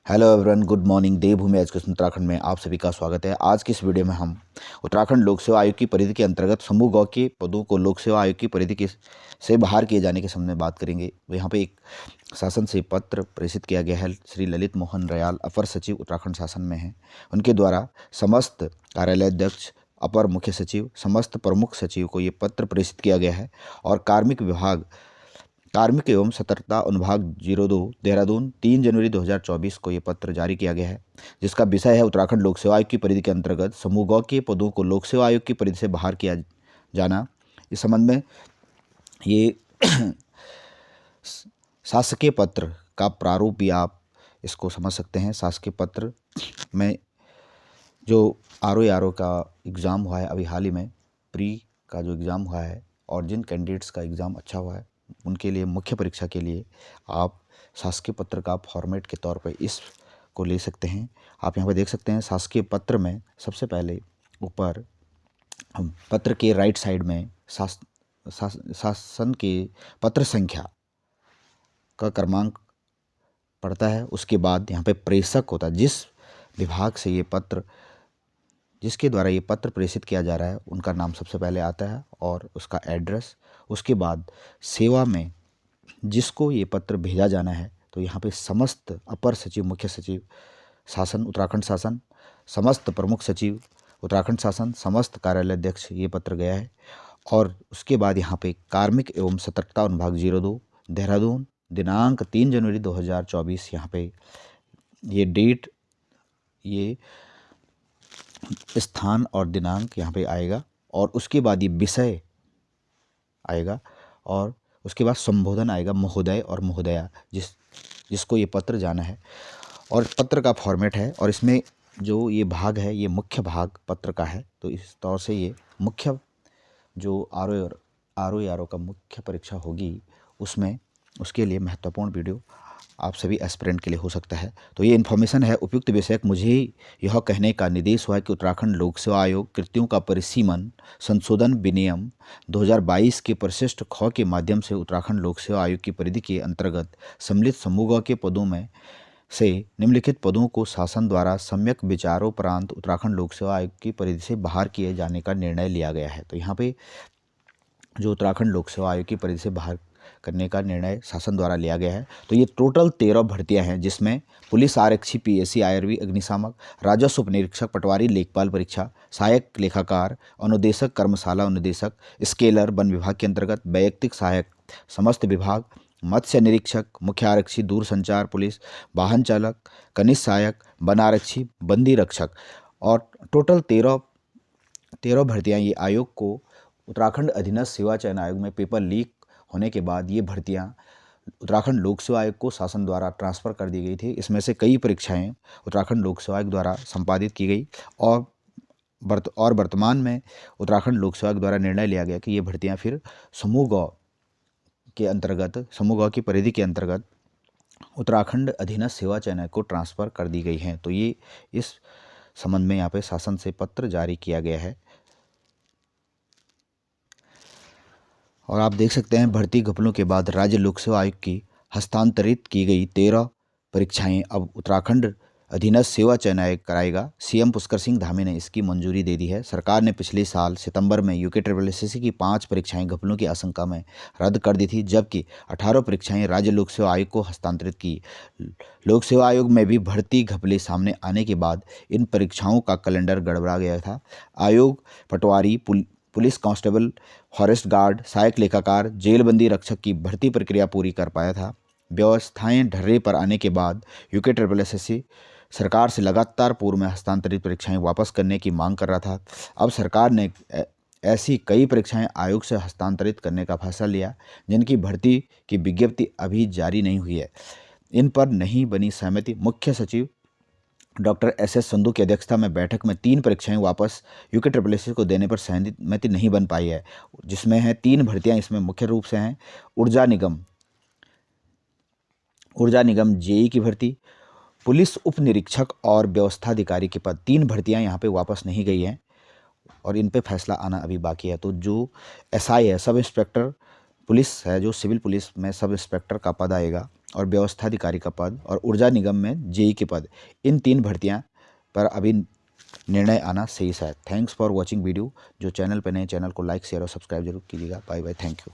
Hello everyone, good morning. Devbhoomi education Uttarakhand में आप सभी का स्वागत है। आज की इस वीडियो में हम उत्तराखंड लोक सेवा आयोग की परिधि के अंतर्गत समूह गौ के पदों को लोक सेवा आयोग की परिधि के से बाहर किए जाने के संबंध में बात करेंगे। यहाँ पे एक शासन से पत्र प्रेषित किया गया है। श्री ललित मोहन रयाल अपर सचिव उत्तराखंड शासन में हैं। उनके द्वारा समस्त कार्यालयाध्यक्ष, अपर मुख्य सचिव, समस्त प्रमुख सचिव को ये पत्र प्रेषित किया गया है और कार्मिक एवं सतर्कता अनुभाग 02 देहरादून 3 जनवरी 2024 को ये पत्र जारी किया गया है, जिसका विषय है उत्तराखंड लोक सेवा आयोग की परिधि के अंतर्गत समूह गौ के पदों को लोक सेवा आयोग की परिधि से बाहर किया जाना। इस संबंध में ये शासकीय पत्र का प्रारूप भी आप इसको समझ सकते हैं। शासकीय पत्र में जो आरओ का एग्ज़ाम हुआ है अभी हाल ही में, प्री का जो एग्ज़ाम हुआ है और जिन कैंडिडेट्स का एग्ज़ाम अच्छा हुआ है उनके लिए मुख्य परीक्षा के लिए आप शासकीय पत्र का फॉर्मेट के तौर पर इसको ले सकते हैं। आप यहाँ पर देख सकते हैं शासकीय पत्र में सबसे पहले ऊपर हम पत्र के राइट साइड में शासन के पत्र संख्या का क्रमांक पड़ता है। उसके बाद यहाँ पे प्रेषक होता है, जिस विभाग से ये पत्र, जिसके द्वारा ये पत्र प्रेषित किया जा रहा है उनका नाम सबसे पहले आता है और उसका एड्रेस। उसके बाद सेवा में जिसको ये पत्र भेजा जाना है, तो यहाँ पे समस्त अपर सचिव, मुख्य सचिव शासन उत्तराखंड शासन, समस्त प्रमुख सचिव उत्तराखंड शासन, समस्त कार्यालयाध्यक्ष ये पत्र गया है। और उसके बाद यहाँ पे कार्मिक एवं सतर्कता अनुभाग 02 देहरादून दिनांक 3 जनवरी 2024 यहाँ पे ये डेट, ये स्थान और दिनांक यहाँ पे आएगा और उसके बाद ये विषय आएगा और उसके बाद संबोधन आएगा, महोदय और महोदया, जिसको ये पत्र जाना है। और पत्र का फॉर्मेट है और इसमें जो ये भाग है ये मुख्य भाग पत्र का है। तो इस तौर से ये मुख्य जो आरओ का मुख्य परीक्षा होगी उसमें, उसके लिए महत्वपूर्ण वीडियो आप सभी एस्पिरेंट के लिए हो सकता है। तो ये इन्फॉर्मेशन है उपयुक्त विषयक। मुझे यह कहने का निर्देश हुआ है कि उत्तराखंड लोक सेवा आयोग कृतियों का परिसीमन संशोधन विनियम 2022 के परिशिष्ट ख के माध्यम से उत्तराखंड लोक सेवा आयोग की परिधि के अंतर्गत सम्मिलित समूह के पदों में से निम्नलिखित पदों को शासन द्वारा सम्यक विचारोपरांत उत्तराखंड लोक सेवा आयोग की परिधि से बाहर किए जाने का निर्णय लिया गया है। तो यहाँ पे जो उत्तराखंड लोक सेवा आयोग की परिधि से बाहर करने का निर्णय शासन द्वारा लिया गया है। तो ये टोटल 13 भर्तियां हैं, जिसमें पुलिस आरक्षी, पीएससी, आईआरबी, अग्निशामक, राजस्व उप निरीक्षक, पटवारी, लेखपाल परीक्षा, सहायक लेखाकार, अनुदेशक, कर्मशाला अनुदेशक, स्केलर, वन विभाग के अंतर्गत वैयक्तिक सहायक, समस्त विभाग, मत्स्य निरीक्षक, मुख्य आरक्षी, दूरसंचार पुलिस, वाहन चालक, कनिष्ठ सहायक, वन आरक्षी, बंदी रक्षक और टोटल 13 भर्तियाँ ये आयोग को उत्तराखंड अधीनस्थ सेवा चयन आयोग में पेपर लीक होने के बाद ये भर्तियां उत्तराखंड लोक सेवा आयोग को शासन द्वारा ट्रांसफ़र कर दी गई थी। इसमें से कई परीक्षाएं उत्तराखंड लोक सेवा आयोग द्वारा संपादित की गई और वर्तमान में उत्तराखंड लोक सेवा आयोग द्वारा निर्णय लिया गया कि ये भर्तियां फिर समूह गौ के अंतर्गत, समूह गौ की परिधि के अंतर्गत उत्तराखंड अधीनस्थ सेवा चयन आयोग को ट्रांसफ़र कर दी गई हैं। तो ये इस संबंध में यहाँ पे शासन से पत्र जारी किया गया है। और आप देख सकते हैं भर्ती घपलों के बाद राज्य लोक सेवा आयोग की हस्तांतरित की गई 13 परीक्षाएं अब उत्तराखंड अधीनस्थ सेवा चयन आयोग कराएगा। सीएम पुष्कर सिंह धामी ने इसकी मंजूरी दे दी है। सरकार ने पिछले साल सितंबर में UKSSC की 5 परीक्षाएं घपलों की आशंका में रद्द कर दी थी, जबकि 18 परीक्षाएं राज्य लोक सेवा आयोग को हस्तांतरित की। लोक सेवा आयोग में भी भर्ती घपले सामने आने के बाद इन परीक्षाओं का कैलेंडर गड़बड़ा गया था। आयोग पटवारी, पुलिस कांस्टेबल, फॉरेस्ट गार्ड, सहायक लेखाकार, जेलबंदी रक्षक की भर्ती प्रक्रिया पूरी कर पाया था। व्यवस्थाएं ढर्रे पर आने के बाद UKSSC सरकार से लगातार पूर्व में हस्तांतरित परीक्षाएं वापस करने की मांग कर रहा था। अब सरकार ने ऐसी कई परीक्षाएं आयोग से हस्तांतरित करने का फैसला लिया जिनकी भर्ती की विज्ञप्ति अभी जारी नहीं हुई है। इन पर नहीं बनी सहमति। मुख्य सचिव डॉक्टर SS संधू की अध्यक्षता में बैठक में 3 परीक्षाएं वापस UKSSC को देने पर सहमति नहीं बन पाई है, जिसमें है 3 भर्तियां। इसमें मुख्य रूप से हैं ऊर्जा निगम जेई की भर्ती, पुलिस उप निरीक्षक और व्यवस्थाधिकारी के पद। 3 भर्तियां यहाँ पे वापस नहीं गई हैं और इन पे फैसला आना अभी बाकी है। तो जो SI है, सब इंस्पेक्टर पुलिस है, जो सिविल पुलिस में सब इंस्पेक्टर का पद आएगा, और व्यवस्थाधिकारी का पद और ऊर्जा निगम में जेई के पद, इन 3 भर्तियां पर अभी निर्णय आना सही शायद। Thanks for watching video. जो चैनल पर नए, चैनल को लाइक शेयर और सब्सक्राइब जरूर कीजिएगा। Bye bye, thank you.